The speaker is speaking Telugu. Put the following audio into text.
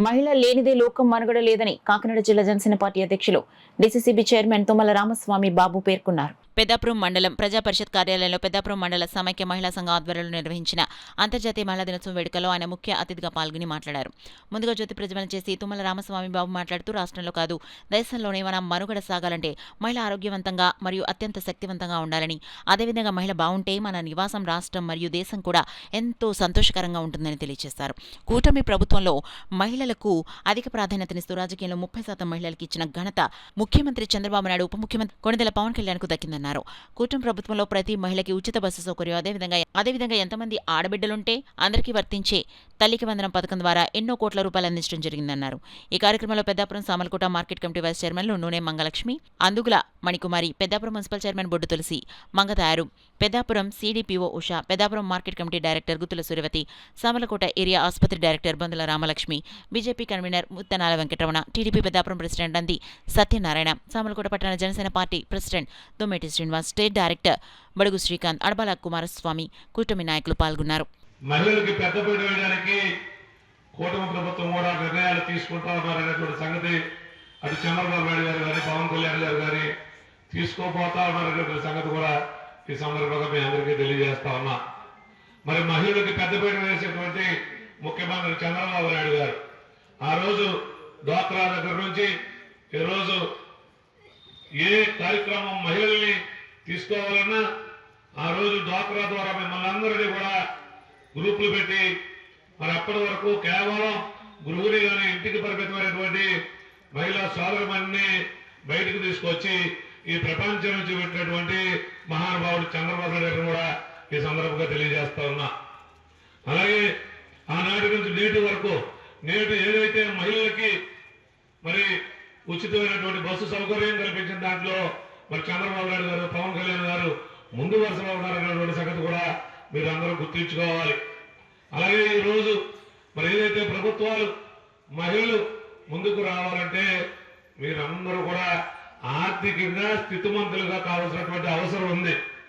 మహిళ లేనిదే లోకం మనుగడ లేదని కాకినాడ జిల్లా జనసేన పార్టీ అధ్యక్షులు డీసీసీబీ చైర్మన్ తుమ్మల రామస్వామి బాబు పేర్కొన్నారు. పెద్దాపురం మండలం ప్రజా పరిషత్ కార్యాలయంలో పెద్దాపురం మండల సమైక్య మహిళా సంఘం ఆధ్వర్యంలో నిర్వహించిన అంతర్జాతీయ మహిళా దినోత్సవం వేడుకలో ఆయన ముఖ్య అతిథిగా పాల్గొని మాట్లాడారు. ముందుగా జ్యోతి ప్రజ్వలన చేసి తుమ్మల రామస్వామి బాబు మాట్లాడుతూ రాష్ట్రంలో కాదు దేశంలోనే మన మనుగడ సాగాలంటే మహిళ ఆరోగ్యవంతంగా మరియు అత్యంత శక్తివంతంగా ఉండాలని, అదేవిధంగా మహిళ బాగుంటే మన నివాసం రాష్ట్రం మరియు దేశం కూడా ఎంతో సంతోషకరంగా ఉంటుందని తెలియజేశారు. కూటమి ప్రభుత్వంలో మహిళలకు అధిక ప్రాధాన్యతనిస్తూ రాజకీయంలో 30% మహిళలకు ఇచ్చిన ఘనత ముఖ్యమంత్రి చంద్రబాబు నాయుడు, ఉప ముఖ్యమంత్రి కొణిదెల పవన్ కళ్యాణ్కు దక్కిందన్నారు. కూటమి ప్రభుత్వంలో ప్రతి మహిళకి ఉచిత బస్సు సౌకర్యం, అదేవిధంగా ఎంతమంది ఆడబిడ్డలుంటే అందరికీ వర్తించే తల్లికి వందనం పథకం ద్వారా ఎన్నో కోట్ల రూపాయలు అందించడం జరిగిందన్నారు. ఈ కార్యక్రమంలో Peddapuram Samalkota market committee vice చైర్మన్లు Nune Mangalakshmi, Andugula Manikumari, Peddapuram municipal chairman Boddu Tulasi, Mangatayaru, Peddapuram CDPO Usha, Peddapuram market committee director Guttula Suryavathi, Samalkota area ఆసుపత్రి director Bandula Ramalakshmi, BJP convener Muttanala Venkataramana, TDP Peddapuram president Nandi Satyanarayana, Samalkota పట్టణ Janasena party president Dommeti Srinivas, state director Badugu Srikanth, Adabala Kumaraswamy, కూటమి నాయకులు పాల్గొన్నారు. మహిళలకు పెద్దపీట వేయడానికి కూటమి ప్రభుత్వం కూడా నిర్ణయాలు తీసుకుంటా ఉన్నారనేటువంటి సంగతి అటు చంద్రబాబు నాయుడు గారు కానీ పవన్ కళ్యాణ్ గారు కానీ తీసుకోపోతా ఉన్నారనేటువంటి సంగతి కూడా ఈ సందర్భంగా మీ అందరికీ తెలియజేస్తా ఉన్నా. మరి మహిళలకు పెద్దపీట వేసేటువంటి ముఖ్యమంత్రి చంద్రబాబు నాయుడు గారు ఆ రోజు డ్వాక్రా దగ్గర నుంచి ఈరోజు ఏ కార్యక్రమం మహిళల్ని తీసుకోవాలన్నా ఆ రోజు డ్వాక్రా ద్వారా మిమ్మల్ని అందరినీ కూడా గ్రూపులు పెట్టి మరి అప్పటి వరకు కేవలం గృహిణి కానీ ఇంటికి పరిమితమైనటువంటి మహిళా సోదరుమణిని బయటకు తీసుకొచ్చి ఈ ప్రపంచం నుంచి పెట్టినటువంటి మహానుభావుడు చంద్రబాబు నాయుడు కూడా ఈ సందర్భంగా తెలియజేస్తా ఉన్నా. అలాగే ఆనాటి నుంచి నేటి వరకు నేటి ఏదైతే మహిళలకి మరి ఉచితమైనటువంటి బస్సు సౌకర్యం కల్పించిన దాంట్లో మరి చంద్రబాబు నాయుడు గారు, పవన్ కళ్యాణ్ గారు ముందు వరుసలో ఉన్నారనేటువంటి సంగతి కూడా మీరు అందరూ గుర్తించుకోవాలి. అలాగే ఈరోజు మరి ఏదైతే ప్రభుత్వాలు మహిళలు ముందుకు రావాలంటే మీరందరూ కూడా ఆర్థికంగా స్థితిమంతులుగా కావాల్సినటువంటి అవసరం ఉంది.